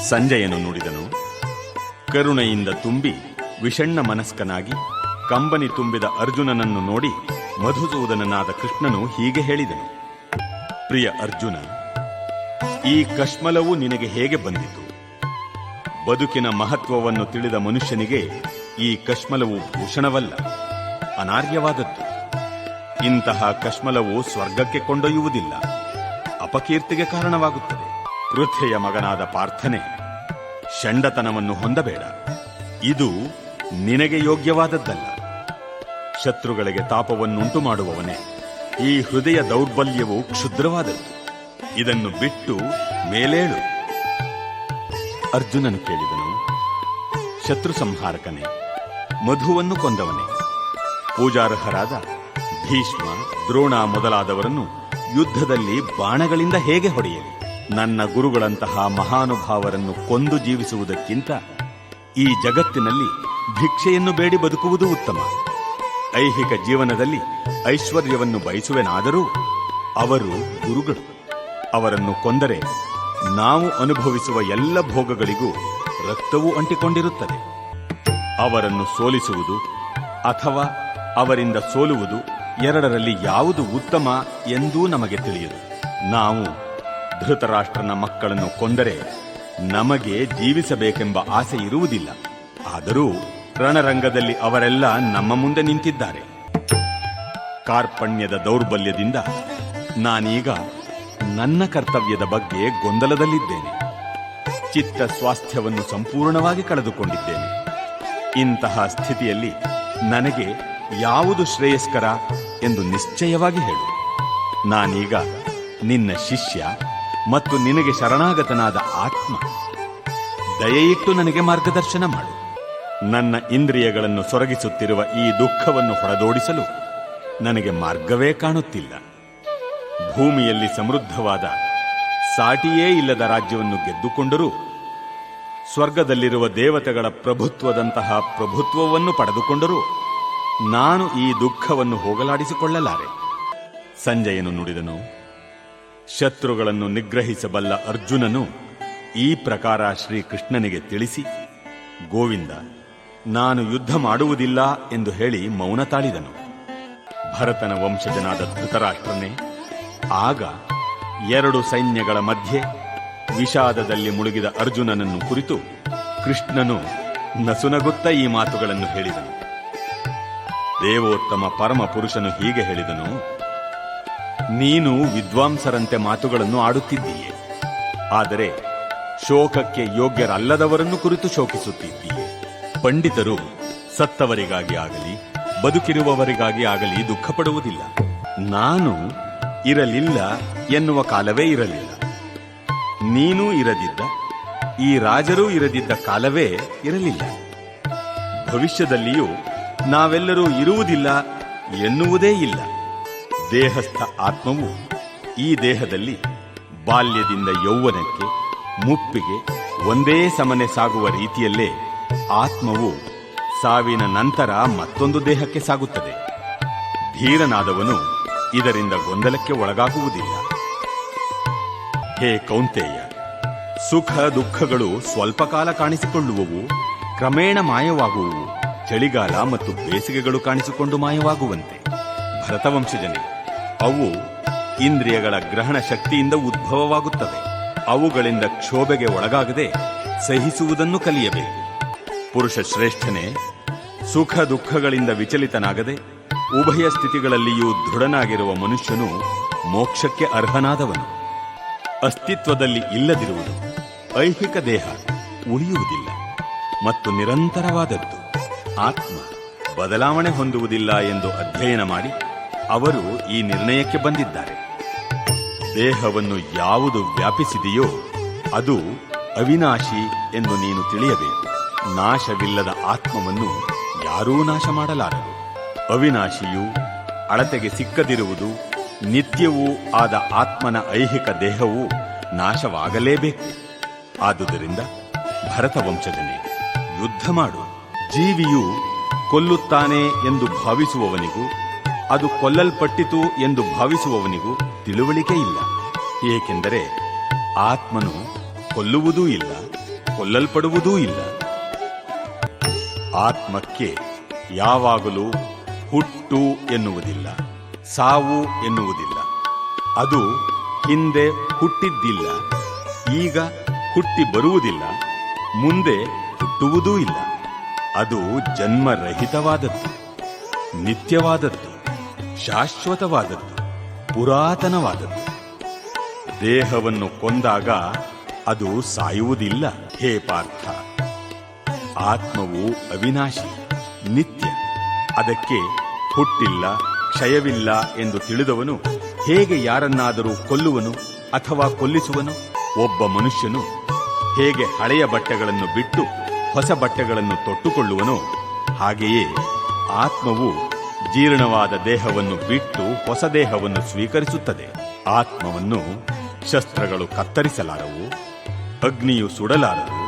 ಸಂಜಯನು ನುಡಿದನು. ಕರುಣೆಯಿಂದ ತುಂಬಿ ವಿಷಣ್ಣ ಮನಸ್ಕನಾಗಿ ಕಂಬನಿ ತುಂಬಿದ ಅರ್ಜುನನನ್ನು ನೋಡಿ ಮಧುಸೂದನನಾದ ಕೃಷ್ಣನು ಹೀಗೆ ಹೇಳಿದನು. ಪ್ರಿಯ ಅರ್ಜುನ, ಈ ಕಶ್ಮಲವು ನಿನಗೆ ಹೇಗೆ ಬಂದಿತು? ಬದುಕಿನ ಮಹತ್ವವನ್ನು ತಿಳಿದ ಮನುಷ್ಯನಿಗೆ ಈ ಕಶ್ಮಲವು ಭೂಷಣವಲ್ಲ, ಅನಾರ್ಯವಾದದ್ದು. ಇಂತಹ ಕಶ್ಮಲವು ಸ್ವರ್ಗಕ್ಕೆ ಕೊಂಡೊಯ್ಯುವುದಿಲ್ಲ, ಅಪಕೀರ್ತಿಗೆ ಕಾರಣವಾಗುತ್ತದೆ. ಪೃಥ್ವಿಯ ಮಗನಾದ ಪಾರ್ಥನೆ, ಷಂಡತನವನ್ನು ಹೊಂದಬೇಡ. ಇದು ನಿನಗೆ ಯೋಗ್ಯವಾದದ್ದಲ್ಲ. ಶತ್ರುಗಳಿಗೆ ತಾಪವನ್ನುಂಟು ಮಾಡುವವನೇ, ಈ ಹೃದಯ ದೌರ್ಬಲ್ಯವು ಕ್ಷುದ್ರವಾದದ್ದು. ಇದನ್ನು ಬಿಟ್ಟು ಮೇಲೇಳು. ಅರ್ಜುನನು ಕೇಳಿದನು. ಶತ್ರು ಸಂಹಾರಕನೇ, ಮಧುವನ್ನು ಕೊಂದವನೇ, ಪೂಜಾರ್ಹರಾದ ಭೀಷ್ಮ, ದ್ರೋಣ ಮೊದಲಾದವರನ್ನು ಯುದ್ಧದಲ್ಲಿ ಬಾಣಗಳಿಂದ ಹೇಗೆ ಹೊಡೆಯಲಿ? ನನ್ನ ಗುರುಗಳಂತಹ ಮಹಾನುಭಾವರನ್ನು ಕೊಂದು ಜೀವಿಸುವುದಕ್ಕಿಂತ ಈ ಜಗತ್ತಿನಲ್ಲಿ ಭಿಕ್ಷೆಯನ್ನು ಬೇಡಿ ಬದುಕುವುದು ಉತ್ತಮ. ಐಹಿಕ ಜೀವನದಲ್ಲಿ ಐಶ್ವರ್ಯವನ್ನು ಬಯಸುವೆನಾದರೂ ಅವರು ಗುರುಗಳು. ಅವರನ್ನು ಕೊಂದರೆ ನಾವು ಅನುಭವಿಸುವ ಎಲ್ಲ ಭೋಗಗಳಿಗೂ ರಕ್ತವೂ ಅಂಟಿಕೊಂಡಿರುತ್ತದೆ. ಅವರನ್ನು ಸೋಲಿಸುವುದು ಅಥವಾ ಅವರಿಂದ ಸೋಲುವುದು, ಎರಡರಲ್ಲಿ ಯಾವುದು ಉತ್ತಮ ಎಂದೂ ನಮಗೆ ತಿಳಿಯದು. ನಾವು ಧೃತರಾಷ್ಟ್ರನ ಮಕ್ಕಳನ್ನು ಕೊಂದರೆ ನಮಗೆ ಜೀವಿಸಬೇಕೆಂಬ ಆಸೆ ಇರುವುದಿಲ್ಲ. ಆದರೂ ರಣರಂಗದಲ್ಲಿ ಅವರೆಲ್ಲ ನಮ್ಮ ಮುಂದೆ ನಿಂತಿದ್ದಾರೆ. ಕಾರ್ಪಣ್ಯದ ದೌರ್ಬಲ್ಯದಿಂದ ನಾನೀಗ ನನ್ನ ಕರ್ತವ್ಯದ ಬಗ್ಗೆ ಗೊಂದಲದಲ್ಲಿದ್ದೇನೆ. ಚಿತ್ತ ಸ್ವಾಸ್ಥ್ಯವನ್ನು ಸಂಪೂರ್ಣವಾಗಿ ಕಳೆದುಕೊಂಡಿದ್ದೇನೆ. ಇಂತಹ ಸ್ಥಿತಿಯಲ್ಲಿ ನನಗೆ ಯಾವುದು ಶ್ರೇಯಸ್ಕರ ಎಂದು ನಿಶ್ಚಯವಾಗಿ ಹೇಳು. ನಾನೀಗ ನಿನ್ನ ಶಿಷ್ಯ ಮತ್ತು ನಿನಗೆ ಶರಣಾಗತನಾದ ಆತ್ಮ. ದಯೆಯಿಟ್ಟು ನನಗೆ ಮಾರ್ಗದರ್ಶನ ಮಾಡು. ನನ್ನ ಇಂದ್ರಿಯಗಳನ್ನು ಸೊರಗಿಸುತ್ತಿರುವ ಈ ದುಃಖವನ್ನು ಹೊಡೆದೋಡಿಸಲು ನನಗೆ ಮಾರ್ಗವೇ ಕಾಣುತ್ತಿಲ್ಲ. ಭೂಮಿಯಲ್ಲಿ ಸಮೃದ್ಧವಾದ ಸಾಟಿಯೇ ಇಲ್ಲದ ರಾಜ್ಯವನ್ನು ಗೆದ್ದುಕೊಂಡರೂ ಸ್ವರ್ಗದಲ್ಲಿರುವ ದೇವತೆಗಳ ಪ್ರಭುತ್ವದಂತಹ ಪ್ರಭುತ್ವವನ್ನು ಪಡೆದುಕೊಂಡರೂ ನಾನು ಈ ದುಃಖವನ್ನು ಹೋಗಲಾಡಿಸಿಕೊಳ್ಳಲಾರೆ. ಸಂಜಯನು ನುಡಿದನು. ಶತ್ರುಗಳನ್ನು ನಿಗ್ರಹಿಸಬಲ್ಲ ಅರ್ಜುನನು ಈ ಪ್ರಕಾರ ಶ್ರೀಕೃಷ್ಣನಿಗೆ ತಿಳಿಸಿ, ಗೋವಿಂದ, ನಾನು ಯುದ್ಧ ಮಾಡುವುದಿಲ್ಲ ಎಂದು ಹೇಳಿ ಮೌನ ತಾಳಿದನು. ಭರತನ ವಂಶಜನಾದ ಧೃತರಾಷ್ಟ್ರನೇ, ಆಗ ಎರಡು ಸೈನ್ಯಗಳ ಮಧ್ಯೆ ವಿಷಾದದಲ್ಲಿ ಮುಳುಗಿದ ಅರ್ಜುನನನ್ನು ಕುರಿತು ಕೃಷ್ಣನು ನಸುನಗುತ್ತ ಈ ಮಾತುಗಳನ್ನು ಹೇಳಿದನು. ದೇವೋತ್ತಮ ಪರಮ ಪುರುಷನು ಹೀಗೆ ಹೇಳಿದನು. ನೀನು ವಿದ್ವಾಂಸರಂತೆ ಮಾತುಗಳನ್ನು ಆಡುತ್ತಿದ್ದೀಯೆ, ಆದರೆ ಶೋಕಕ್ಕೆ ಯೋಗ್ಯರಲ್ಲದವರನ್ನು ಕುರಿತು ಶೋಕಿಸುತ್ತಿದ್ದೀಯೆ. ಪಂಡಿತರು ಸತ್ತವರಿಗಾಗಿ ಆಗಲಿ ಬದುಕಿರುವವರಿಗಾಗಿ ಆಗಲಿ ದುಃಖಪಡುವುದಿಲ್ಲ. ನಾನು ಇರಲಿಲ್ಲ ಎನ್ನುವ ಕಾಲವೇ ಇರಲಿಲ್ಲ. ನೀನೂ ಇರದಿದ್ದ, ಈ ರಾಜರೂ ಇರದಿದ್ದ ಕಾಲವೇ ಇರಲಿಲ್ಲ. ಭವಿಷ್ಯದಲ್ಲಿಯೂ ನಾವೆಲ್ಲರೂ ಇರುವುದಿಲ್ಲ ಎನ್ನುವುದೇ ಇಲ್ಲ. ದೇಹಸ್ಥ ಆತ್ಮವು ಈ ದೇಹದಲ್ಲಿ ಬಾಲ್ಯದಿಂದ ಯೌವನಕ್ಕೆ, ಮುಪ್ಪಿಗೆ ಒಂದೇ ಸಮನೆ ಸಾಗುವ ರೀತಿಯಲ್ಲೇ ಆತ್ಮವು ಸಾವಿನ ನಂತರ ಮತ್ತೊಂದು ದೇಹಕ್ಕೆ ಸಾಗುತ್ತದೆ. ಧೀರನಾದವನು ಇದರಿಂದ ಗೊಂದಲಕ್ಕೆ ಒಳಗಾಗುವುದಿಲ್ಲ. ಹೇ ಕೌಂತೆಯ, ಸುಖ ದುಃಖಗಳು ಸ್ವಲ್ಪ ಕಾಲ ಕಾಣಿಸಿಕೊಳ್ಳುವವು, ಕ್ರಮೇಣ ಮಾಯವಾಗುವವು. ಚಳಿಗಾಲ ಮತ್ತು ಬೇಸಿಗೆಗಳು ಕಾಣಿಸಿಕೊಂಡು ಮಾಯವಾಗುವಂತೆ. ಭರತವಂಶಜನೇ, ಅವು ಇಂದ್ರಿಯಗಳ ಗ್ರಹಣ ಶಕ್ತಿಯಿಂದ ಉದ್ಭವವಾಗುತ್ತವೆ. ಅವುಗಳಿಂದ ಕ್ಷೋಭೆಗೆ ಒಳಗಾಗದೆ ಸಹಿಸುವುದನ್ನು ಕಲಿಯಬೇಕು. ಪುರುಷ ಶ್ರೇಷ್ಠನೇ, ಸುಖ ದುಃಖಗಳಿಂದ ವಿಚಲಿತನಾಗದೆ ಉಭಯ ಸ್ಥಿತಿಗಳಲ್ಲಿಯೂ ದೃಢನಾಗಿರುವ ಮನುಷ್ಯನು ಮೋಕ್ಷಕ್ಕೆ ಅರ್ಹನಾದವನು. ಅಸ್ತಿತ್ವದಲ್ಲಿ ಇಲ್ಲದಿರುವುದು ಐಹಿಕ ದೇಹ ಉಳಿಯುವುದಿಲ್ಲ ಮತ್ತು ನಿರಂತರವಾದದ್ದು ಆತ್ಮ ಬದಲಾವಣೆ ಹೊಂದುವುದಿಲ್ಲ ಎಂದು ಅಧ್ಯಯನ ಮಾಡಿ ಅವರು ಈ ನಿರ್ಣಯಕ್ಕೆ ಬಂದಿದ್ದಾರೆ. ದೇಹವನ್ನು ಯಾವುದು ವ್ಯಾಪಿಸಿದೆಯೋ ಅದು ಅವಿನಾಶಿ ಎಂದು ನೀನು ತಿಳಿಯಬೇಕು. ನಾಶವಿಲ್ಲದ ಆತ್ಮವನ್ನು ಯಾರೂ ನಾಶ ಮಾಡಲಾರರು. ಅವಿನಾಶಿಯೂ ಅಳತೆಗೆ ಸಿಕ್ಕದಿರುವುದು ನಿತ್ಯವೂ ಆದ ಆತ್ಮನ ಐಹಿಕ ದೇಹವು ನಾಶವಾಗಲೇಬೇಕು. ಆದುದರಿಂದ ಭರತವಂಶಜನೇ, ಯುದ್ಧ ಮಾಡು. ಜೀವಿಯು ಕೊಲ್ಲುತ್ತಾನೆ ಎಂದು ಭಾವಿಸುವವನಿಗೂ ಅದು ಕೊಲ್ಲಲ್ಪಟ್ಟಿತು ಎಂದು ಭಾವಿಸುವವನಿಗೂ ತಿಳುವಳಿಕೆ ಇಲ್ಲ. ಏಕೆಂದರೆ ಆತ್ಮನು ಕೊಲ್ಲುವುದೂ ಇಲ್ಲ, ಕೊಲ್ಲಲ್ಪಡುವುದೂ ಇಲ್ಲ. ಆತ್ಮಕ್ಕೆ ಯಾವಾಗಲೂ ಹುಟ್ಟು ಎನ್ನುವುದಿಲ್ಲ, ಸಾವು ಎನ್ನುವುದಿಲ್ಲ. ಅದು ಹಿಂದೆ ಹುಟ್ಟಿದ್ದಿಲ್ಲ, ಈಗ ಹುಟ್ಟಿ ಬರುವುದಿಲ್ಲ, ಮುಂದೆ ಹುಟ್ಟುವುದೂ ಇಲ್ಲ. ಅದು ಜನ್ಮರಹಿತವಾದದ್ದು, ನಿತ್ಯವಾದದ್ದು, ಶಾಶ್ವತವಾದದ್ದು, ಪುರಾತನವಾದದ್ದು. ದೇಹವನ್ನು ಕೊಂದಾಗ ಅದು ಸಾಯುವುದಿಲ್ಲ. ಹೇ ಪಾರ್ಥ, ಆತ್ಮವು ಅವಿನಾಶಿ, ನಿತ್ಯ. ಅದಕ್ಕೆ ಹುಟ್ಟಿಲ್ಲ, ಕ್ಷಯವಿಲ್ಲ ಎಂದು ತಿಳಿದವನು ಹೇಗೆ ಯಾರನ್ನಾದರೂ ಕೊಲ್ಲುವನು ಅಥವಾ ಕೊಲ್ಲಿಸುವನು? ಒಬ್ಬ ಮನುಷ್ಯನು ಹೇಗೆ ಹಳೆಯ ಬಟ್ಟೆಗಳನ್ನು ಬಿಟ್ಟು ಹೊಸ ಬಟ್ಟೆಗಳನ್ನು ತೊಟ್ಟುಕೊಳ್ಳುವನೋ ಹಾಗೆಯೇ ಆತ್ಮವು ಜೀರ್ಣವಾದ ದೇಹವನ್ನು ಬಿಟ್ಟು ಹೊಸ ದೇಹವನ್ನು ಸ್ವೀಕರಿಸುತ್ತದೆ. ಆತ್ಮವನ್ನು ಶಸ್ತ್ರಗಳು ಕತ್ತರಿಸಲಾರವು, ಅಗ್ನಿಯು ಸುಡಲಾರದು,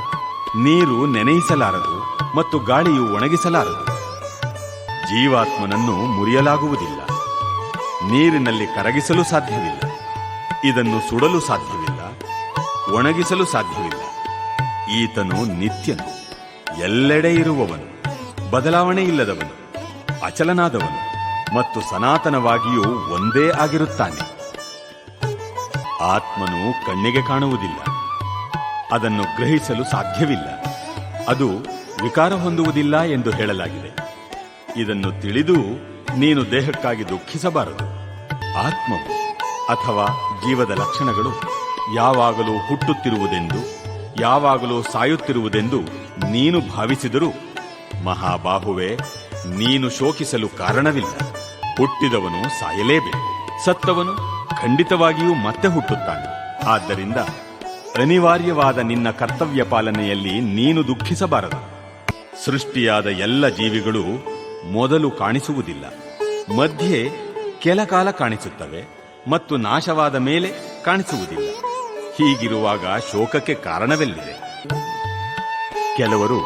ನೀರು ನೆನೆಯಿಸಲಾರದು ಮತ್ತು ಗಾಳಿಯು ಒಣಗಿಸಲಾರದು. ಜೀವಾತ್ಮನನ್ನು ಮುರಿಯಲಾಗುವುದಿಲ್ಲ, ನೀರಿನಲ್ಲಿ ಕರಗಿಸಲು ಸಾಧ್ಯವಿಲ್ಲ, ಇದನ್ನು ಸುಡಲು ಸಾಧ್ಯವಿಲ್ಲ, ಒಣಗಿಸಲು ಸಾಧ್ಯವಿಲ್ಲ. ಈತನು ನಿತ್ಯನು, ಎಲ್ಲೆಡೆ ಇರುವವನು, ಬದಲಾವಣೆ ಇಲ್ಲದವನು, ಅಚಲನಾದವನು ಮತ್ತು ಸನಾತನವಾಗಿಯೂ ಒಂದೇ ಆಗಿರುತ್ತಾನೆ. ಆತ್ಮನು ಕಣ್ಣಿಗೆ ಕಾಣುವುದಿಲ್ಲ, ಅದನ್ನು ಗ್ರಹಿಸಲು ಸಾಧ್ಯವಿಲ್ಲ, ಅದು ವಿಕಾರ ಹೊಂದುವುದಿಲ್ಲ ಎಂದು ಹೇಳಲಾಗಿದೆ. ಇದನ್ನು ತಿಳಿದು ನೀನು ದೇಹಕ್ಕಾಗಿ ದುಃಖಿಸಬಾರದು. ಆತ್ಮವು ಅಥವಾ ಜೀವದ ಲಕ್ಷಣಗಳು ಯಾವಾಗಲೂ ಹುಟ್ಟುತ್ತಿರುವುದೆಂದು, ಯಾವಾಗಲೂ ಸಾಯುತ್ತಿರುವುದೆಂದು ನೀನು ಭಾವಿಸಿದರೂ ಮಹಾಬಾಹುವೆ, ನೀನು ಶೋಕಿಸಲು ಕಾರಣವಿಲ್ಲ. ಹುಟ್ಟಿದವನು ಸಾಯಲೇಬೇಕು, ಸತ್ತವನು ಖಂಡಿತವಾಗಿಯೂ ಮತ್ತೆ ಹುಟ್ಟುತ್ತಾನೆ. ಆದ್ದರಿಂದ ಅನಿವಾರ್ಯವಾದ ನಿನ್ನ ಕರ್ತವ್ಯ ಪಾಲನೆಯಲ್ಲಿ ನೀನು ದುಃಖಿಸಬಾರದು. ಸೃಷ್ಟಿಯಾದ ಎಲ್ಲ ಜೀವಿಗಳು ಮೊದಲು ಕಾಣಿಸುವುದಿಲ್ಲ, ಮಧ್ಯೆ ಕೆಲ ಕಾಲ ಕಾಣಿಸುತ್ತವೆ ಮತ್ತು ನಾಶವಾದ ಮೇಲೆ ಕಾಣಿಸುವುದಿಲ್ಲ. ಹೀಗಿರುವಾಗ ಶೋಕಕ್ಕೆ ಕಾರಣವೆಲ್ಲಿದೆ? ಕೆಲವರು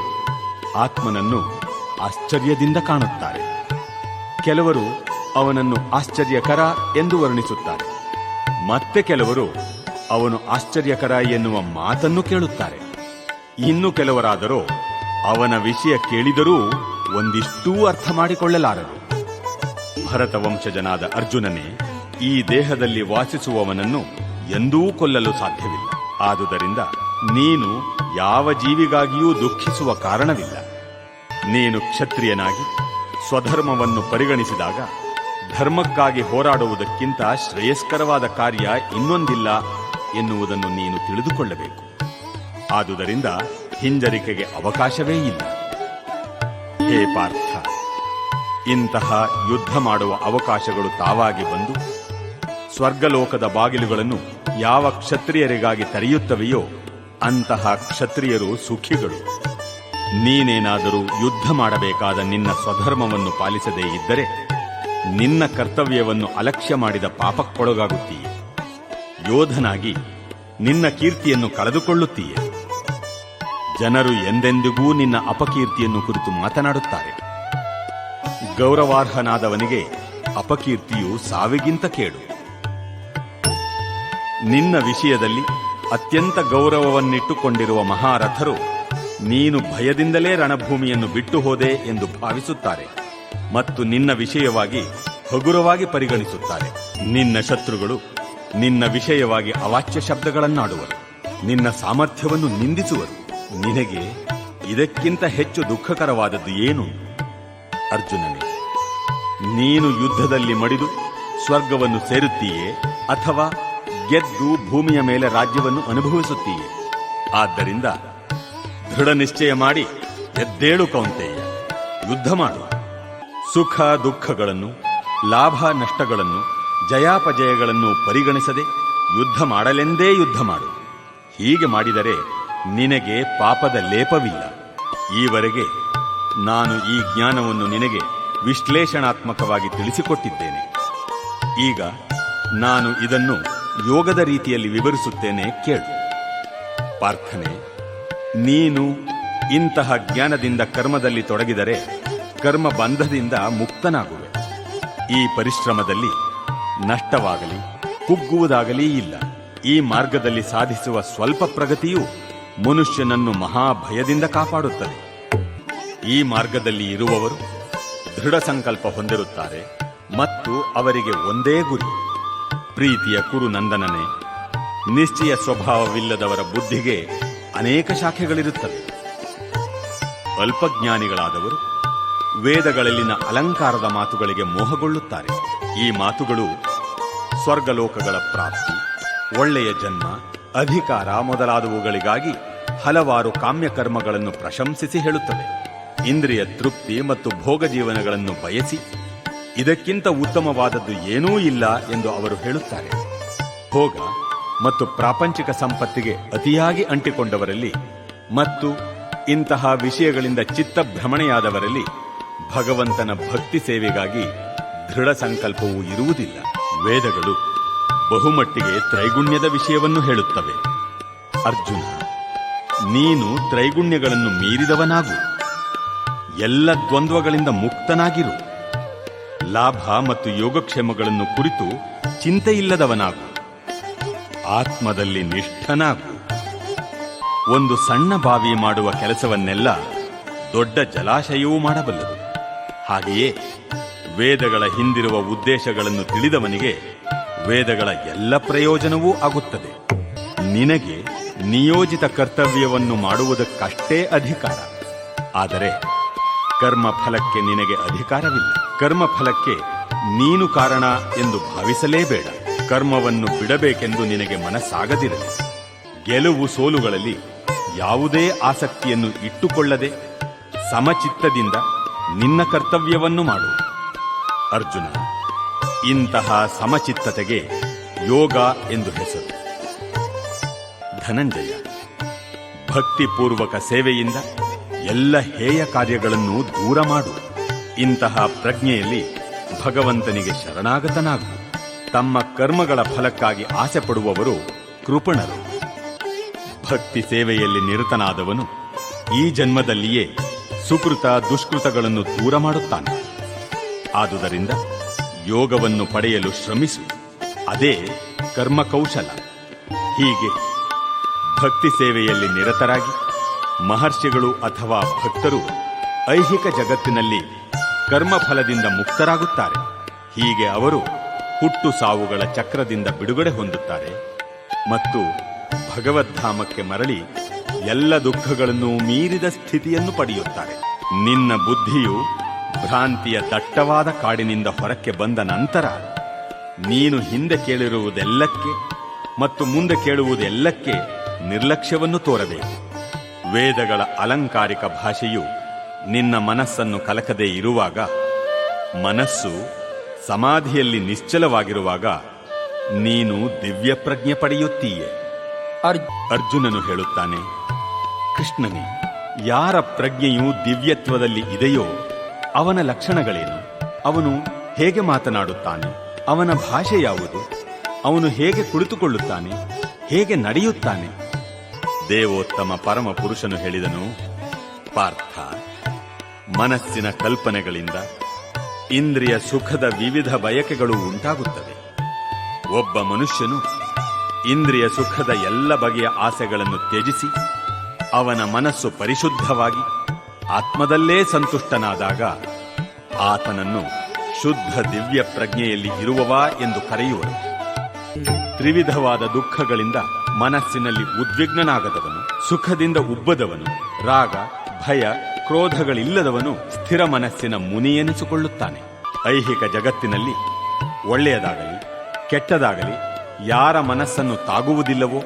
ಆತ್ಮನನ್ನು ಆಶ್ಚರ್ಯದಿಂದ ಕಾಣುತ್ತಾರೆ, ಕೆಲವರು ಅವನನ್ನು ಆಶ್ಚರ್ಯಕರ ಎಂದು ವರ್ಣಿಸುತ್ತಾರೆ, ಮತ್ತೆ ಕೆಲವರು ಅವನು ಆಶ್ಚರ್ಯಕರ ಎನ್ನುವ ಮಾತನ್ನು ಕೇಳುತ್ತಾರೆ. ಇನ್ನು ಕೆಲವರಾದರೋ ಅವನ ವಿಷಯ ಕೇಳಿದರೂ ಒಂದಿಷ್ಟೂ ಅರ್ಥ ಮಾಡಿಕೊಳ್ಳಲಾರರು. ಭರತ ವಂಶಜನಾದ ಅರ್ಜುನನೇ, ಈ ದೇಹದಲ್ಲಿ ವಾಸಿಸುವವನನ್ನು ಎಂದೂ ಕೊಲ್ಲಲು ಸಾಧ್ಯವಿಲ್ಲ. ಆದುದರಿಂದ ನೀನು ಯಾವ ಜೀವಿಗಾಗಿಯೂ ದುಃಖಿಸುವ ಕಾರಣವಿಲ್ಲ. ನೀನು ಕ್ಷತ್ರಿಯನಾಗಿ ಸ್ವಧರ್ಮವನ್ನು ಪರಿಗಣಿಸಿದಾಗ ಧರ್ಮಕ್ಕಾಗಿ ಹೋರಾಡುವುದಕ್ಕಿಂತ ಶ್ರೇಯಸ್ಕರವಾದ ಕಾರ್ಯ ಇನ್ನೊಂದಿಲ್ಲ ಎನ್ನುವುದನ್ನು ನೀನು ತಿಳಿದುಕೊಳ್ಳಬೇಕು. ಆದುದರಿಂದ ಹಿಂಜರಿಕೆಗೆ ಅವಕಾಶವೇ ಇಲ್ಲ. ಹೇ ಪಾರ್ಥ, ಇಂತಹ ಯುದ್ಧ ಮಾಡುವ ಅವಕಾಶಗಳು ತಾವಾಗಿ ಬಂದು ಸ್ವರ್ಗಲೋಕದ ಬಾಗಿಲುಗಳನ್ನು ಯಾವ ಕ್ಷತ್ರಿಯರಿಗಾಗಿ ತೆರೆಯುತ್ತವೆಯೋ ಅಂತಹ ಕ್ಷತ್ರಿಯರು ಸುಖಿಗಳು. ನೀನೇನಾದರೂ ಯುದ್ಧ ಮಾಡಬೇಕಾದ ನಿನ್ನ ಸ್ವಧರ್ಮವನ್ನು ಪಾಲಿಸದೇ ಇದ್ದರೆ ನಿನ್ನ ಕರ್ತವ್ಯವನ್ನು ಅಲಕ್ಷ್ಯ ಮಾಡಿದ ಪಾಪಕ್ಕೊಳಗಾಗುತ್ತೀಯೆ. ಯೋಧನಾಗಿ ನಿನ್ನ ಕೀರ್ತಿಯನ್ನು ಕಳೆದುಕೊಳ್ಳುತ್ತೀಯೆ. ಜನರು ಎಂದೆಂದಿಗೂ ನಿನ್ನ ಅಪಕೀರ್ತಿಯನ್ನು ಕುರಿತು ಮಾತನಾಡುತ್ತಾರೆ. ಗೌರವಾರ್ಹನಾದವನಿಗೆ ಅಪಕೀರ್ತಿಯು ಸಾವಿಗಿಂತ ಕೇಡು. ನಿನ್ನ ವಿಷಯದಲ್ಲಿ ಅತ್ಯಂತ ಗೌರವವನ್ನಿಟ್ಟುಕೊಂಡಿರುವ ಮಹಾರಥರು ನೀನು ಭಯದಿಂದಲೇ ರಣಭೂಮಿಯನ್ನು ಬಿಟ್ಟು ಹೋದೆ ಎಂದು ಭಾವಿಸುತ್ತಾರೆ ಮತ್ತು ನಿನ್ನ ವಿಷಯವಾಗಿ ಹಗುರವಾಗಿ ಪರಿಗಣಿಸುತ್ತಾರೆ. ನಿನ್ನ ಶತ್ರುಗಳು ನಿನ್ನ ವಿಷಯವಾಗಿ ಅವಾಚ್ಯ ಶಬ್ದಗಳನ್ನಾಡುವರು, ನಿನ್ನ ಸಾಮರ್ಥ್ಯವನ್ನು ನಿಂದಿಸುವರು. ನಿನಗೆ ಇದಕ್ಕಿಂತ ಹೆಚ್ಚು ದುಃಖಕರವಾದದ್ದು ಏನು? ಅರ್ಜುನನೇ, ನೀನು ಯುದ್ಧದಲ್ಲಿ ಮಡಿದು ಸ್ವರ್ಗವನ್ನು ಸೇರುತ್ತೀಯೇ ಅಥವಾ ಗೆದ್ದು ಭೂಮಿಯ ಮೇಲೆ ರಾಜ್ಯವನ್ನು ಅನುಭವಿಸುತ್ತೀಯೇ? ಆದ್ದರಿಂದ ದೃಢ ನಿಶ್ಚಯ ಮಾಡಿ ಎದ್ದೇಳು ಕೌಂತೆಯ, ಯುದ್ಧ ಮಾಡು. ಸುಖ ದುಃಖಗಳನ್ನು, ಲಾಭ ನಷ್ಟಗಳನ್ನು, ಜಯಾಪಜಯಗಳನ್ನು ಪರಿಗಣಿಸದೆ ಯುದ್ಧ ಮಾಡಲೆಂದೇ ಯುದ್ಧ ಮಾಡು. ಹೀಗೆ ಮಾಡಿದರೆ ನಿನಗೆ ಪಾಪದ ಲೇಪವಿಲ್ಲ. ಈವರೆಗೆ ನಾನು ಈ ಜ್ಞಾನವನ್ನು ನಿನಗೆ ವಿಶ್ಲೇಷಣಾತ್ಮಕವಾಗಿ ತಿಳಿಸಿಕೊಟ್ಟಿದ್ದೇನೆ. ಈಗ ನಾನು ಇದನ್ನು ಯೋಗದ ರೀತಿಯಲ್ಲಿ ವಿವರಿಸುತ್ತೇನೆ, ಕೇಳು. ಪಾರ್ಥನೆ, ನೀನು ಇಂತಹ ಜ್ಞಾನದಿಂದ ಕರ್ಮದಲ್ಲಿ ತೊಡಗಿದರೆ ಕರ್ಮ ಬಂಧದಿಂದ ಮುಕ್ತನಾಗುವೆ. ಈ ಪರಿಶ್ರಮದಲ್ಲಿ ನಷ್ಟವಾಗಲಿ ಕುಗ್ಗುವುದಾಗಲೀ ಇಲ್ಲ. ಈ ಮಾರ್ಗದಲ್ಲಿ ಸಾಧಿಸುವ ಸ್ವಲ್ಪ ಪ್ರಗತಿಯೂ ಮನುಷ್ಯನನ್ನು ಮಹಾಭಯದಿಂದ ಕಾಪಾಡುತ್ತದೆ. ಈ ಮಾರ್ಗದಲ್ಲಿ ಇರುವವರು ದೃಢ ಸಂಕಲ್ಪ ಹೊಂದಿರುತ್ತಾರೆ ಮತ್ತು ಅವರಿಗೆ ಒಂದೇ ಗುರಿ. ಪ್ರೀತಿಯ ಕುರುನಂದನನೇ, ನಿಶ್ಚಯ ಸ್ವಭಾವವಿಲ್ಲದವರ ಬುದ್ಧಿಗೆ ಅನೇಕ ಶಾಖೆಗಳಿರುತ್ತವೆ. ಅಲ್ಪಜ್ಞಾನಿಗಳಾದವರು ವೇದಗಳಲ್ಲಿನ ಅಲಂಕಾರದ ಮಾತುಗಳಿಗೆ ಮೋಹಗೊಳ್ಳುತ್ತಾರೆ. ಈ ಮಾತುಗಳು ಸ್ವರ್ಗಲೋಕಗಳ ಪ್ರಾಪ್ತಿ, ಒಳ್ಳೆಯ ಜನ್ಮ, ಅಧಿಕಾರ ಮೊದಲಾದವುಗಳಿಗಾಗಿ ಹಲವಾರು ಕಾಮ್ಯಕರ್ಮಗಳನ್ನು ಪ್ರಶಂಸಿಸಿ ಹೇಳುತ್ತವೆ. ಇಂದ್ರಿಯ ತೃಪ್ತಿ ಮತ್ತು ಭೋಗ ಜೀವನಗಳನ್ನು ಬಯಸಿ ಇದಕ್ಕಿಂತ ಉತ್ತಮವಾದದ್ದು ಏನೂ ಇಲ್ಲ ಎಂದು ಅವರು ಹೇಳುತ್ತಾರೆ. ಭೋಗ ಮತ್ತು ಪ್ರಾಪಂಚಿಕ ಸಂಪತ್ತಿಗೆ ಅತಿಯಾಗಿ ಅಂಟಿಕೊಂಡವರಲ್ಲಿ ಮತ್ತು ಇಂತಹ ವಿಷಯಗಳಿಂದ ಚಿತ್ತಭ್ರಮಣೆಯಾದವರಲ್ಲಿ ಭಗವಂತನ ಭಕ್ತಿ ಸೇವೆಗಾಗಿ ದೃಢ ಸಂಕಲ್ಪವೂ ಇರುವುದಿಲ್ಲ. ವೇದಗಳು ಬಹುಮಟ್ಟಿಗೆ ತ್ರೈಗುಣ್ಯದ ವಿಷಯವನ್ನು ಹೇಳುತ್ತವೆ. ಅರ್ಜುನ, ನೀನು ತ್ರೈಗುಣ್ಯಗಳನ್ನು ಮೀರಿದವನಾಗು. ಎಲ್ಲ ದ್ವಂದ್ವಗಳಿಂದ ಮುಕ್ತನಾಗಿರು. ಲಾಭ ಮತ್ತು ಯೋಗಕ್ಷೇಮಗಳನ್ನು ಕುರಿತು ಚಿಂತೆಯಿಲ್ಲದವನಾಗು. ಆತ್ಮದಲ್ಲಿ ನಿಷ್ಠನಾಗು. ಒಂದು ಸಣ್ಣ ಬಾವಿ ಮಾಡುವ ಕೆಲಸವನ್ನೆಲ್ಲ ದೊಡ್ಡ ಜಲಾಶಯವೂ ಮಾಡಬಲ್ಲದು. ಹಾಗೆಯೇ ವೇದಗಳ ಹಿಂದಿರುವ ಉದ್ದೇಶಗಳನ್ನು ತಿಳಿದವನಿಗೆ ವೇದಗಳ ಎಲ್ಲ ಪ್ರಯೋಜನವೂ ಆಗುತ್ತದೆ. ನಿನಗೆ ನಿಯೋಜಿತ ಕರ್ತವ್ಯವನ್ನು ಮಾಡುವುದಕ್ಕಷ್ಟೇ ಅಧಿಕಾರ. ಆದರೆ ಕರ್ಮಫಲಕ್ಕೆ ನಿನಗೆ ಅಧಿಕಾರವಿಲ್ಲ. ಕರ್ಮಫಲಕ್ಕೆ ನೀನು ಕಾರಣ ಎಂದು ಭಾವಿಸಲೇಬೇಡ. ಕರ್ಮವನ್ನು ಬಿಡಬೇಕೆಂದು ನಿನಗೆ ಮನಸ್ಸಾಗದಿರಲಿ. ಗೆಲುವು ಸೋಲುಗಳಲ್ಲಿ ಯಾವುದೇ ಆಸಕ್ತಿಯನ್ನು ಇಟ್ಟುಕೊಳ್ಳದೆ ಸಮಚಿತ್ತದಿಂದ ನಿನ್ನ ಕರ್ತವ್ಯವನ್ನು ಮಾಡು. ಅರ್ಜುನ, ಇಂತಹ ಸಮಚಿತ್ತತೆಗೆ ಯೋಗ ಎಂದು ಹೆಸರು. ಧನಂಜಯ, ಭಕ್ತಿಪೂರ್ವಕ ಸೇವೆಯಿಂದ ಎಲ್ಲ ಹೇಯ ಕಾರ್ಯಗಳನ್ನು ದೂರ ಮಾಡು. ಇಂತಹ ಪ್ರಜ್ಞೆಯಲ್ಲಿ ಭಗವಂತನಿಗೆ ಶರಣಾಗತನಾಗು. ತಮ್ಮ ಕರ್ಮಗಳ ಫಲಕ್ಕಾಗಿ ಆಸೆ ಪಡುವವರು ಕೃಪಣರು. ಭಕ್ತಿ ಸೇವೆಯಲ್ಲಿ ನಿರತನಾದವನು ಈ ಜನ್ಮದಲ್ಲಿಯೇ ಸುಕೃತ ದುಷ್ಕೃತಗಳನ್ನು ದೂರ ಮಾಡುತ್ತಾನೆ. ಆದುದರಿಂದ ಯೋಗವನ್ನು ಪಡೆಯಲು ಶ್ರಮಿಸು. ಅದೇ ಕರ್ಮಕೌಶಲ. ಹೀಗೆ ಭಕ್ತಿ ಸೇವೆಯಲ್ಲಿ ನಿರತರಾಗಿ ಮಹರ್ಷಿಗಳು ಅಥವಾ ಭಕ್ತರು ಐಹಿಕ ಜಗತ್ತಿನಲ್ಲಿ ಕರ್ಮಫಲದಿಂದ ಮುಕ್ತರಾಗುತ್ತಾರೆ. ಹೀಗೆ ಅವರು ಹುಟ್ಟು ಸಾವುಗಳ ಚಕ್ರದಿಂದ ಬಿಡುಗಡೆ ಹೊಂದುತ್ತಾರೆ ಮತ್ತು ಭಗವದ್ಧಾಮಕ್ಕೆ ಮರಳಿ ಎಲ್ಲ ದುಃಖಗಳನ್ನು ಮೀರಿದ ಸ್ಥಿತಿಯನ್ನು ಪಡೆಯುತ್ತಾರೆ. ನಿನ್ನ ಬುದ್ಧಿಯು ಭ್ರಾಂತಿಯ ದಟ್ಟವಾದ ಕಾಡಿನಿಂದ ಹೊರಕ್ಕೆ ಬಂದ ನಂತರ ನೀನು ಹಿಂದೆ ಕೇಳಿರುವುದೆಲ್ಲಕ್ಕೆ ಮತ್ತು ಮುಂದೆ ಕೇಳುವುದೆಲ್ಲಕ್ಕೆ ನಿರ್ಲಕ್ಷ್ಯವನ್ನು ತೋರಬೇಕು. ವೇದಗಳ ಅಲಂಕಾರಿಕ ಭಾಷೆಯು ನಿನ್ನ ಮನಸ್ಸನ್ನು ಕಲಕದೇ ಇರುವಾಗ, ಮನಸ್ಸು ಸಮಾಧಿಯಲ್ಲಿ ನಿಶ್ಚಲವಾಗಿರುವಾಗ ನೀನು ದಿವ್ಯ ಪ್ರಜ್ಞೆ ಪಡೆಯುತ್ತೀಯೆ. ಅರ್ಜುನನು ಹೇಳುತ್ತಾನೆ, ಕೃಷ್ಣನೇ, ಯಾರ ಪ್ರಜ್ಞೆಯು ದಿವ್ಯತ್ವದಲ್ಲಿ ಇದೆಯೋ ಅವನ ಲಕ್ಷಣಗಳೇನು? ಅವನು ಹೇಗೆ ಮಾತನಾಡುತ್ತಾನೆ? ಅವನ ಭಾಷೆ ಯಾವುದು? ಅವನು ಹೇಗೆ ಕುಳಿತುಕೊಳ್ಳುತ್ತಾನೆ? ಹೇಗೆ ನಡೆಯುತ್ತಾನೆ? ದೇವೋತ್ತಮ ಪರಮ ಪುರುಷನು ಹೇಳಿದನು, ಪಾರ್ಥ, ಮನಸ್ಸಿನ ಕಲ್ಪನೆಗಳಿಂದ ಇಂದ್ರಿಯ ಸುಖದ ವಿವಿಧ ಬಯಕೆಗಳು ಉಂಟಾಗುತ್ತವೆ. ಒಬ್ಬ ಮನುಷ್ಯನು ಇಂದ್ರಿಯ ಸುಖದ ಎಲ್ಲ ಬಗೆಯ ಆಸೆಗಳನ್ನು ತ್ಯಜಿಸಿ ಅವನ ಮನಸ್ಸು ಪರಿಶುದ್ಧವಾಗಿ ಆತ್ಮದಲ್ಲೇ ಸಂತುಷ್ಟನಾದಾಗ ಆತನನ್ನು ಶುದ್ಧ ದಿವ್ಯ ಪ್ರಜ್ಞೆಯಲ್ಲಿ ಇರುವವ ಎಂದು ಕರೆಯುವರು. ತ್ರಿವಿಧವಾದ ದುಃಖಗಳಿಂದ ಮನಸ್ಸಿನಲ್ಲಿ ಉದ್ವಿಗ್ನನಾಗದವನು, ಸುಖದಿಂದ ಉಬ್ಬದವನು, ರಾಗ ಭಯ ಕ್ರೋಧಗಳಿಲ್ಲದವನು ಸ್ಥಿರ ಮನಸ್ಸಿನ ಮುನಿಯೆನಿಸಿಕೊಳ್ಳುತ್ತಾನೆ. ಐಹಿಕ ಜಗತ್ತಿನಲ್ಲಿ ಒಳ್ಳೆಯದಾಗಲಿ ಕೆಟ್ಟದಾಗಲಿ ಯಾರ ಮನಸ್ಸನ್ನು ತಾಗುವುದಿಲ್ಲವೋ,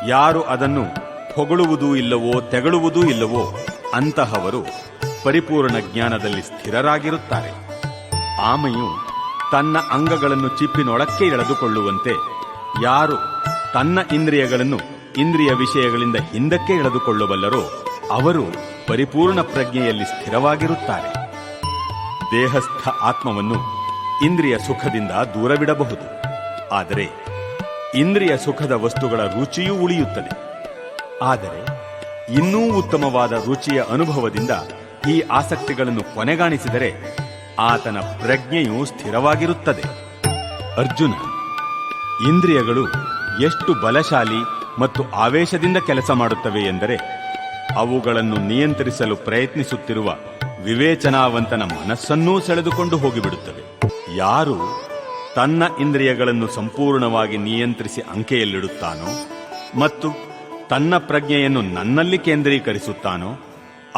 ಯಾರು ಅದನ್ನು ಹೊಗಳುವುದೂ ಇಲ್ಲವೋ ತೆಗಳುವುದೂ ಇಲ್ಲವೋ ಅಂತಹವರು ಪರಿಪೂರ್ಣ ಜ್ಞಾನದಲ್ಲಿ ಸ್ಥಿರರಾಗಿರುತ್ತಾರೆ. ಆಮೆಯು ತನ್ನ ಅಂಗಗಳನ್ನು ಚಿಪ್ಪಿನೊಳಕ್ಕೆ ಎಳೆದುಕೊಳ್ಳುವಂತೆ ಯಾರು ತನ್ನ ಇಂದ್ರಿಯಗಳನ್ನು ಇಂದ್ರಿಯ ವಿಷಯಗಳಿಂದ ಹಿಂದಕ್ಕೆ ಎಳೆದುಕೊಳ್ಳಬಲ್ಲರೋ ಅವರು ಪರಿಪೂರ್ಣ ಪ್ರಜ್ಞೆಯಲ್ಲಿ ಸ್ಥಿರವಾಗಿರುತ್ತಾರೆ. ದೇಹಸ್ಥ ಆತ್ಮವನ್ನು ಇಂದ್ರಿಯ ಸುಖದಿಂದ ದೂರವಿಡಬಹುದು, ಆದರೆ ಇಂದ್ರಿಯ ಸುಖದ ವಸ್ತುಗಳ ರುಚಿಯೂ ಉಳಿಯುತ್ತದೆ. ಆದರೆ ಇನ್ನೂ ಉತ್ತಮವಾದ ರುಚಿಯ ಅನುಭವದಿಂದ ಈ ಆಸಕ್ತಿಗಳನ್ನು ಕೊನೆಗಾಣಿಸಿದರೆ ಆತನ ಪ್ರಜ್ಞೆಯು ಸ್ಥಿರವಾಗಿರುತ್ತದೆ. ಅರ್ಜುನ, ಇಂದ್ರಿಯಗಳು ಎಷ್ಟು ಬಲಶಾಲಿ ಮತ್ತು ಆವೇಶದಿಂದ ಕೆಲಸ ಮಾಡುತ್ತವೆ ಎಂದರೆ ಅವುಗಳನ್ನು ನಿಯಂತ್ರಿಸಲು ಪ್ರಯತ್ನಿಸುತ್ತಿರುವ ವಿವೇಚನಾವಂತನ ಮನಸ್ಸನ್ನೂ ಸೆಳೆದುಕೊಂಡು ಹೋಗಿಬಿಡುತ್ತವೆ. ಯಾರು ತನ್ನ ಇಂದ್ರಿಯಗಳನ್ನು ಸಂಪೂರ್ಣವಾಗಿ ನಿಯಂತ್ರಿಸಿ ಅಂಕೆಯಲ್ಲಿಡುತ್ತಾನೋ ಮತ್ತು ತನ್ನ ಪ್ರಜ್ಞೆಯನ್ನು ನನ್ನಲ್ಲಿ ಕೇಂದ್ರೀಕರಿಸುತ್ತಾನೋ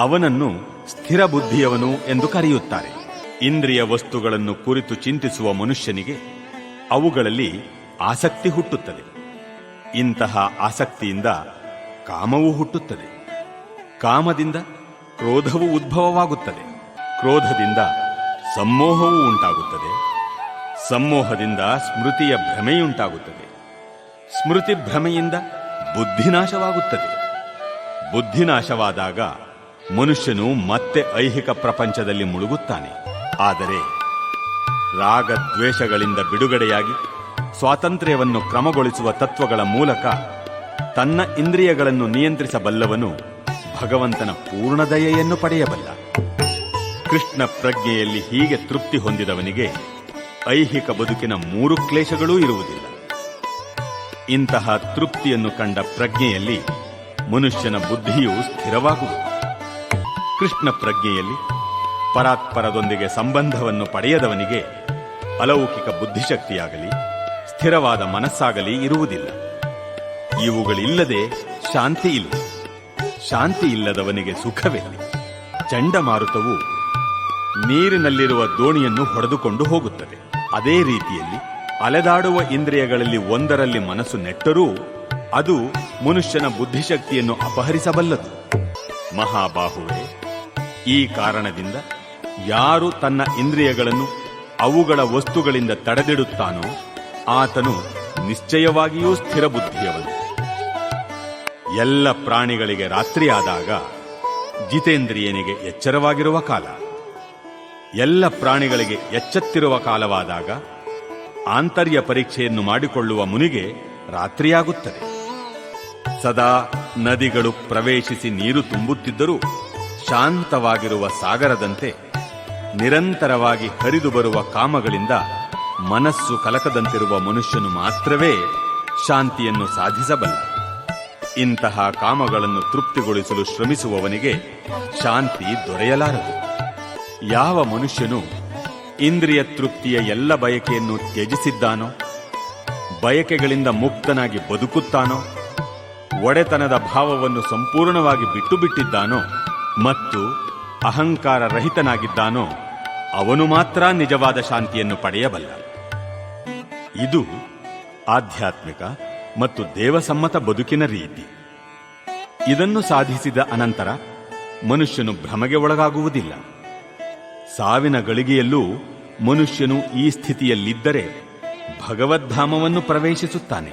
ಅವನನ್ನು ಸ್ಥಿರ ಬುದ್ಧಿಯವನು ಎಂದು ಕರೆಯುತ್ತಾರೆ. ಇಂದ್ರಿಯ ವಸ್ತುಗಳನ್ನು ಕುರಿತು ಚಿಂತಿಸುವ ಮನುಷ್ಯನಿಗೆ ಅವುಗಳಲ್ಲಿ ಆಸಕ್ತಿ ಹುಟ್ಟುತ್ತದೆ. ಇಂತಹ ಆಸಕ್ತಿಯಿಂದ ಕಾಮವೂ ಹುಟ್ಟುತ್ತದೆ. ಕಾಮದಿಂದ ಕ್ರೋಧವು ಉದ್ಭವವಾಗುತ್ತದೆ. ಕ್ರೋಧದಿಂದ ಸಮ್ಮೋಹವೂ ಉಂಟಾಗುತ್ತದೆ. ಸಮ್ಮೋಹದಿಂದ ಸ್ಮೃತಿಯ ಭ್ರಮೆಯುಂಟಾಗುತ್ತದೆ. ಸ್ಮೃತಿ ಭ್ರಮೆಯಿಂದ ಬುದ್ಧಿನಾಶವಾಗುತ್ತದೆ. ಬುದ್ಧಿನಾಶವಾದಾಗ ಮನುಷ್ಯನು ಮತ್ತೆ ಐಹಿಕ ಪ್ರಪಂಚದಲ್ಲಿ ಮುಳುಗುತ್ತಾನೆ. ಆದರೆ ರಾಗದ್ವೇಷಗಳಿಂದ ಬಿಡುಗಡೆಯಾಗಿ ಸ್ವಾತಂತ್ರ್ಯವನ್ನು ಕ್ರಮಗೊಳಿಸುವ ತತ್ವಗಳ ಮೂಲಕ ತನ್ನ ಇಂದ್ರಿಯಗಳನ್ನು ನಿಯಂತ್ರಿಸಬಲ್ಲವನು ಭಗವಂತನ ಪೂರ್ಣ ದಯೆಯನ್ನು ಪಡೆಯಬಲ್ಲ. ಕೃಷ್ಣ ಪ್ರಜ್ಞೆಯಲ್ಲಿ ಹೀಗೆ ತೃಪ್ತಿ ಹೊಂದಿದವನಿಗೆ ಐಹಿಕ ಬದುಕಿನ 3 ಕ್ಲೇಶಗಳೂ ಇರುವುದಿಲ್ಲ. ಇಂತಹ ತೃಪ್ತಿಯನ್ನು ಕಂಡ ಪ್ರಜ್ಞೆಯಲ್ಲಿ ಮನುಷ್ಯನ ಬುದ್ಧಿಯು ಸ್ಥಿರವಾಗುವುದು. ಕೃಷ್ಣ ಪ್ರಜ್ಞೆಯಲ್ಲಿ ಪರಾತ್ಪರದೊಂದಿಗೆ ಸಂಬಂಧವನ್ನು ಪಡೆಯದವನಿಗೆ ಅಲೌಕಿಕ ಬುದ್ಧಿಶಕ್ತಿಯಾಗಲಿ ಸ್ಥಿರವಾದ ಮನಸ್ಸಾಗಲಿ ಇರುವುದಿಲ್ಲ. ಇವುಗಳಿಲ್ಲದೆ ಶಾಂತಿ ಇಲ್ಲ. ಶಾಂತಿ ಇಲ್ಲದವನಿಗೆ ಸುಖವೆಲ್ಲಿ? ಚಂಡಮಾರುತವು ನೀರಿನಲ್ಲಿರುವ ದೋಣಿಯನ್ನು ಹೊಡೆದುಕೊಂಡು ಹೋಗುತ್ತದೆ. ಅದೇ ರೀತಿಯಲ್ಲಿ ಅಲೆದಾಡುವ ಇಂದ್ರಿಯಗಳಲ್ಲಿ ಒಂದರಲ್ಲಿ ಮನಸ್ಸು ನೆಟ್ಟರೂ ಅದು ಮನುಷ್ಯನ ಬುದ್ಧಿಶಕ್ತಿಯನ್ನು ಅಪಹರಿಸಬಲ್ಲದು. ಮಹಾಬಾಹುವೇ, ಈ ಕಾರಣದಿಂದ ಯಾರು ತನ್ನ ಇಂದ್ರಿಯಗಳನ್ನು ಅವುಗಳ ವಸ್ತುಗಳಿಂದ ತಡೆದಿಡುತ್ತಾನೋ ಆತನು ನಿಶ್ಚಯವಾಗಿಯೂ ಸ್ಥಿರ ಬುದ್ಧಿಯವನು. ಎಲ್ಲ ಪ್ರಾಣಿಗಳಿಗೆ ರಾತ್ರಿಯಾದಾಗ ಜಿತೇಂದ್ರಿಯನಿಗೆ ಎಚ್ಚರವಾಗಿರುವ ಕಾಲ. ಎಲ್ಲ ಪ್ರಾಣಿಗಳಿಗೆ ಎಚ್ಚೆತ್ತಿರುವ ಕಾಲವಾದಾಗ ಆಂತರ್ಯ ಪರೀಕ್ಷೆಯನ್ನು ಮಾಡಿಕೊಳ್ಳುವ ಮುನಿಗೆ ರಾತ್ರಿಯಾಗುತ್ತದೆ. ಸದಾ ನದಿಗಳು ಪ್ರವೇಶಿಸಿ ನೀರು ತುಂಬುತ್ತಿದ್ದರೂ ಶಾಂತವಾಗಿರುವ ಸಾಗರದಂತೆ ನಿರಂತರವಾಗಿ ಹರಿದು ಬರುವ ಕಾಮಗಳಿಂದ ಮನಸ್ಸು ಕಲಕದಂತಿರುವ ಮನುಷ್ಯನು ಮಾತ್ರವೇ ಶಾಂತಿಯನ್ನು ಸಾಧಿಸಬಲ್ಲ. ಇಂತಹ ಕಾಮಗಳನ್ನು ತೃಪ್ತಿಗೊಳಿಸಲು ಶ್ರಮಿಸುವವನಿಗೆ ಶಾಂತಿ ದೊರೆಯಲಾರದು. ಯಾವ ಮನುಷ್ಯನು ಇಂದ್ರಿಯ ತೃಪ್ತಿಯ ಎಲ್ಲ ಬಯಕೆಯನ್ನು ತ್ಯಜಿಸಿದ್ದಾನೋ, ಬಯಕೆಗಳಿಂದ ಮುಕ್ತನಾಗಿ ಬದುಕುತ್ತಾನೋ, ಒಡೆತನದ ಭಾವವನ್ನು ಸಂಪೂರ್ಣವಾಗಿ ಬಿಟ್ಟು ಬಿಟ್ಟಿದ್ದಾನೋ ಮತ್ತು ಅಹಂಕಾರ ರಹಿತನಾಗಿದ್ದಾನೋ ಅವನು ಮಾತ್ರ ನಿಜವಾದ ಶಾಂತಿಯನ್ನು ಪಡೆಯಬಲ್ಲ. ಇದು ಆಧ್ಯಾತ್ಮಿಕ ಮತ್ತು ದೇವಸಮ್ಮತ ಬದುಕಿನ ರೀತಿ. ಇದನ್ನು ಸಾಧಿಸಿದ ಅನಂತರ ಮನುಷ್ಯನು ಭ್ರಮೆಗೆ ಒಳಗಾಗುವುದಿಲ್ಲ. ಸಾವಿನ ಗಳಿಗೆಯಲ್ಲೂ ಮನುಷ್ಯನು ಈ ಸ್ಥಿತಿಯಲ್ಲಿದ್ದರೆ ಭಗವದ್ಧಾಮವನ್ನು ಪ್ರವೇಶಿಸುತ್ತಾನೆ.